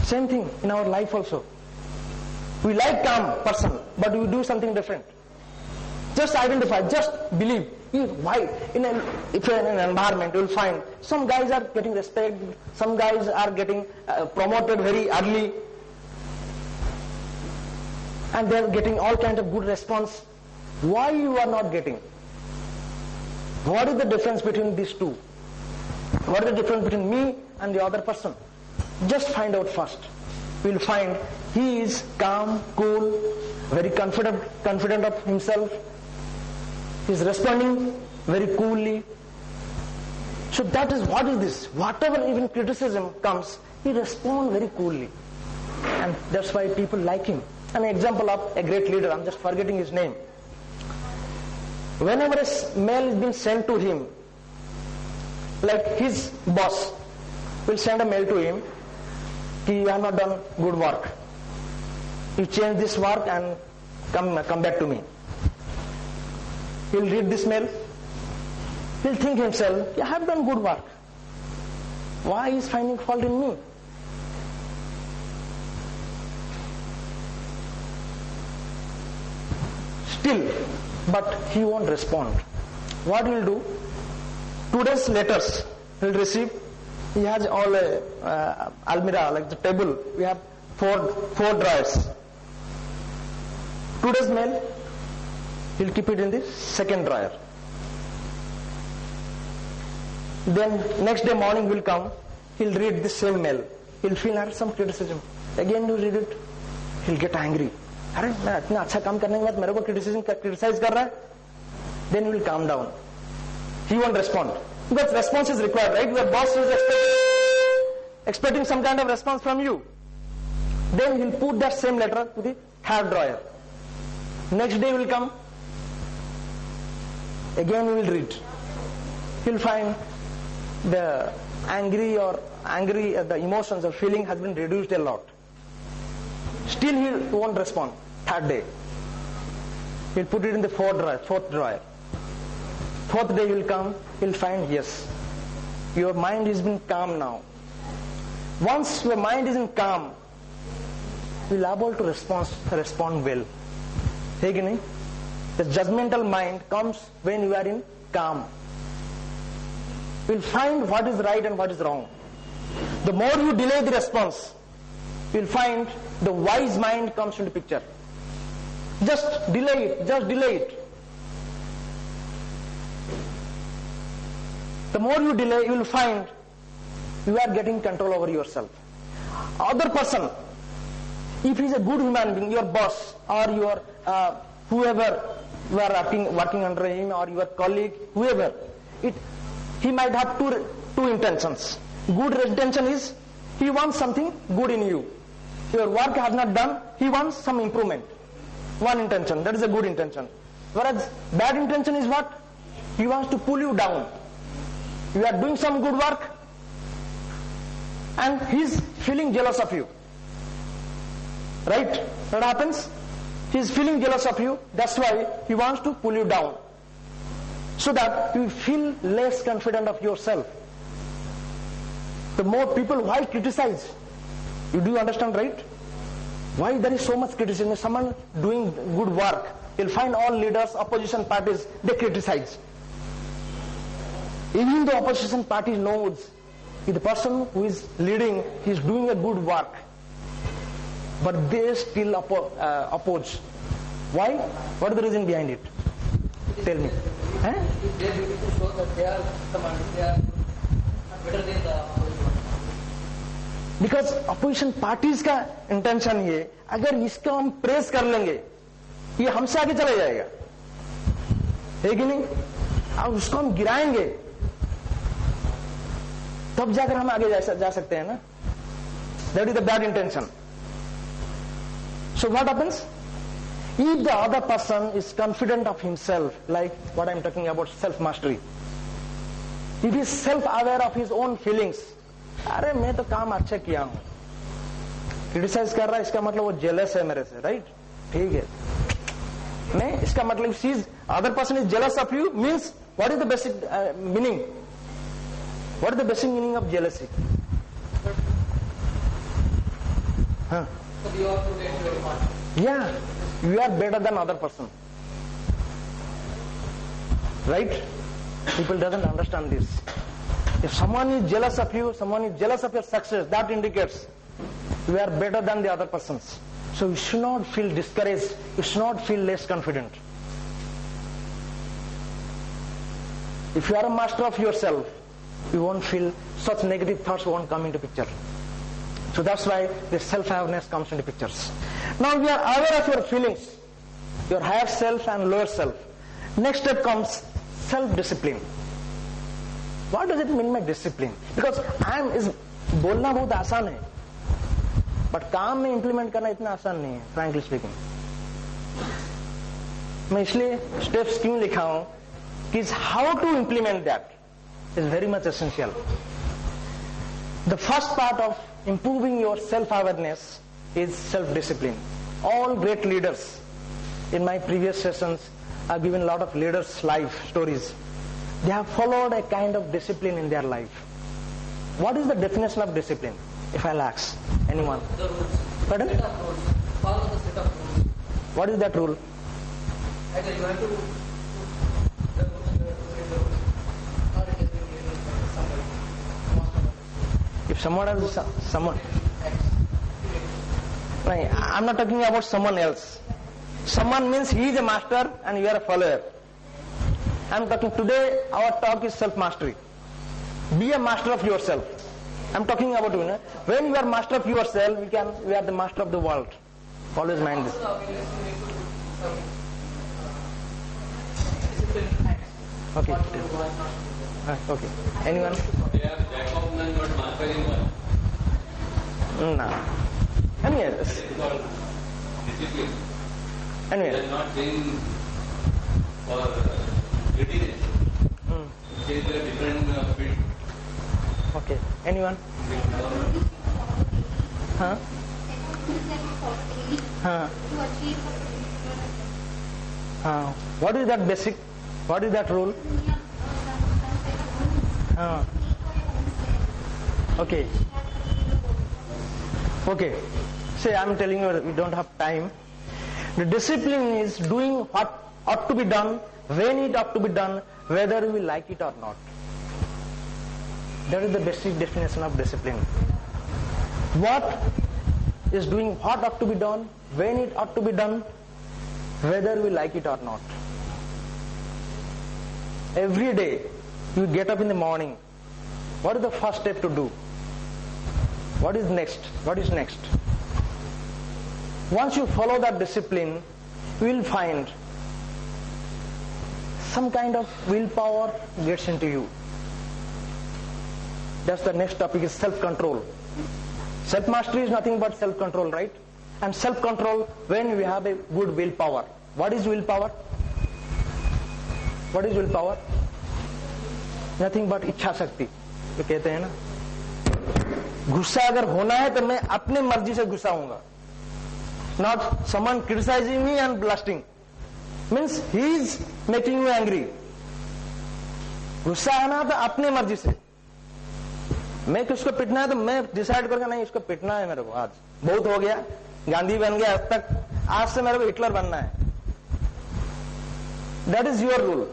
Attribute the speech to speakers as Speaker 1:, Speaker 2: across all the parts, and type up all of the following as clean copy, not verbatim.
Speaker 1: Same thing in our life also. We like calm person, but we do something different. Just identify, just believe. Why? If you're in an environment, you'll find some guys are getting respect, some guys are getting promoted very early, and they're getting all kinds of good response. Why you are not getting? What is the difference between these two? What is the difference between me and the other person? Just find out first. We'll find he is calm, cool, very confident of himself. He's responding very coolly. So that is what is this. Whatever even criticism comes, he responds very coolly. And that's why people like him. An example of a great leader, I'm just forgetting his name. Whenever a mail is being sent to him, like his boss will send a mail to him, you have not done good work. You change this work and come back to me. He'll read this mail. He'll think himself, I have done good work. Why is finding fault in me? Still, but he won't respond. What he'll do? Today's letters he'll receive. He has all almirah, like the table. We have four drawers. Today's mail, he'll keep it in the second drawer. Then next day morning will come, he'll read the same mail. He'll feel some criticism. Again he'll read it. He'll get angry. अरे मैं इतना अच्छा काम करने के बाद मेरे को criticize कर रहा है. Then he will calm down. He won't respond. Because response is required, right? Your boss is expecting some kind of response from you. Then he'll put that same letter to the third drawer. Next day will come. Again he will read. He'll find the the emotions or feeling has been reduced a lot. Still he won't respond. Third day, he'll put it in the fourth drawer. Fourth day he'll come, he'll find, yes, your mind has been calm now. Once your mind is in calm, you'll be able to respond well. The judgmental mind comes when you are in calm. You'll find what is right and what is wrong. The more you delay the response, you'll find the wise mind comes into picture. Just delay it. The more you delay, you will find you are getting control over yourself. Other person, if he is a good human being, your boss or your whoever you are working under him or your colleague, whoever, he might have two intentions. Good intention is he wants something good in you. Your work has not done, he wants some improvement. One intention, that is a good intention. Whereas bad intention is what? He wants to pull you down. You are doing some good work and he is feeling jealous of you. Right? What happens? He is feeling jealous of you, that's why he wants to pull you down. So that you feel less confident of yourself. The more people, why criticize? You do understand, right? Why there is so much criticism? Someone doing good work, you'll find all leaders, opposition parties, they criticize. Even the opposition party knows if the person who is leading is doing a good work, but they still oppose. Why? What is the reason behind it? Tell me.
Speaker 2: They show that they are better than the opposition.
Speaker 1: Because opposition parties का intention ये, अगर इसको हम press कर लेंगे, ये हमसे आगे चला जाएगा, है कि नहीं? अब उसको हम गिराएंगे, तब जाकर हम आगे जा सकते हैं ना? That is the bad intention. So what happens? If the other person is confident of himself, like what I am talking about, self-mastery, if he is self-aware of his own feelings, अरे मैं तो काम अच्छा किया हूं, criticise कर रहा है, इसका मतलब वो जेलस है मेरे से, राइट? ठीक है, नहीं, इसका मतलब sees other person is jealous of you means what is the basic meaning? What is the basic meaning of jealousy? Huh?
Speaker 2: So you have to get your mark.
Speaker 1: Yeah, you are better than other person. Right? People doesn't understand this. If someone is jealous of you, someone is jealous of your success, that indicates you are better than the other persons. So you should not feel discouraged, you should not feel less confident. If you are a master of yourself, you won't feel such negative thoughts won't come into picture. So that's why the self-awareness comes into pictures. Now we are aware of your feelings, your higher self and lower self. Next step comes self-discipline. What does it mean by discipline? Because बोलना बहुत आसान है, but काम में implement करना इतना आसान नहीं है, frankly speaking. मैं इसलिए steps क्यों लिखा हूँ कि how to implement that is very much essential. The first part of improving your self-awareness is self-discipline. All great leaders, in my previous sessions, I've given a lot of leaders' life stories. They have followed a kind of discipline in their life. What is the definition of discipline, if I'll ask anyone?
Speaker 2: The rules.
Speaker 1: Pardon?
Speaker 2: Set of rules. Follow the set of rules.
Speaker 1: What is that rule?
Speaker 2: Either you have to do the rules, you have to read the rules, or it has been given by somebody. Most of them.
Speaker 1: If someone else, someone,
Speaker 2: Acts.
Speaker 1: no, I'm not talking about someone else. Someone means he is a master and you are a follower. I'm talking today, our talk is self-mastery. Be a master of yourself. I'm talking about you. When you are master of yourself, you are the master of the world. Always mind this.
Speaker 2: Also, we need to do some discipline acts.
Speaker 1: Okay.
Speaker 2: What to do, what not to do.
Speaker 1: Okay. Anyone?
Speaker 3: They are jack of none but master in one.
Speaker 1: No. Anyway,
Speaker 3: It's called discipline. They
Speaker 1: anyway.
Speaker 3: are not saying for greediness. It is a different field.
Speaker 1: Okay. Anyone? Huh? Huh? What is that basic? What is that rule? Okay. Okay. Say, I'm telling you, we don't have time. The discipline is doing what ought to be done, when it ought to be done, whether we like it or not. That is the basic definition of discipline. What is doing what ought to be done, when it ought to be done, whether we like it or not. Every day, you get up in the morning. What is the first step to do? What is next? What is next? Once you follow that discipline, you will find some kind of willpower gets into you. That's the next topic, is self-control. Self-mastery is nothing but self-control, right? And self-control when we have a good willpower. What is willpower? What is willpower? Nothing but इच्छा शक्ति. तो कहते हैं ना, गुस्सा अगर होना है तो मैं अपने मर्जी से गुस्सा हूंगा. Not someone criticizing me and blasting. Means he is making you angry. गुस्सा आना तो अपने मर्जी से. मैं किसको पिटना है तो मैं डिसाइड करके नहीं, इसको पिटना है मेरे को. आज बहुत हो गया, गांधी बन गया, आज तक, आज से मेरे को हिटलर बनना है. That is your rule.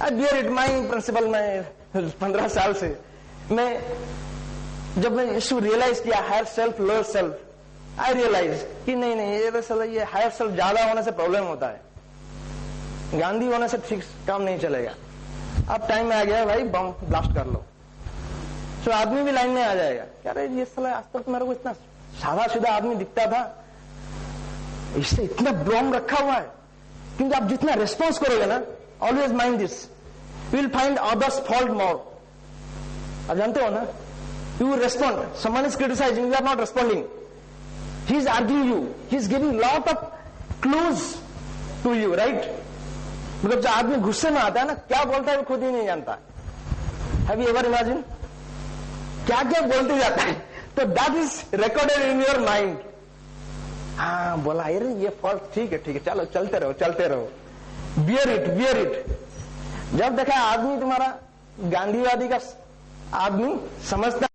Speaker 1: I bear it, my principle. मैं 15 साल से जब मैं इसको रियलाइज किया, हायर सेल्फ लोअर सेल्फ, आई रियलाइज कि नहीं ये हायर सेल्फ ज्यादा होने से प्रॉब्लम होता है, गांधी होने से ठीक काम नहीं चलेगा. अब टाइम आ गया भाई, बम ब्लास्ट कर लो. तो आदमी भी लाइन में आ जाएगा. क्या रे ये साला आज तक मेरे को इतना सादा सीधा आदमी दिखता था, इससे इतना बम रखा हुआ है. क्योंकि आप जितना रेस्पॉन्स करोगे ना, always mind this, you will find others fault more. आप जानते हो ना, you respond, someone is criticising, you are not responding, he is arguing you, he is giving lot of clues to you, right? मतलब जो आदमी गुस्से में आता है ना, क्या बोलता है वो खुद ही नहीं जानता. हैव यू एवर इमेजिन क्या क्या बोलते जाता है? तो that is recorded in your mind. हाँ बोला अरे ये फॉल्ट, ठीक है चलो चलते रहो. Bear it. जब देखा आदमी तुम्हारा गांधीवादी का आदमी समझता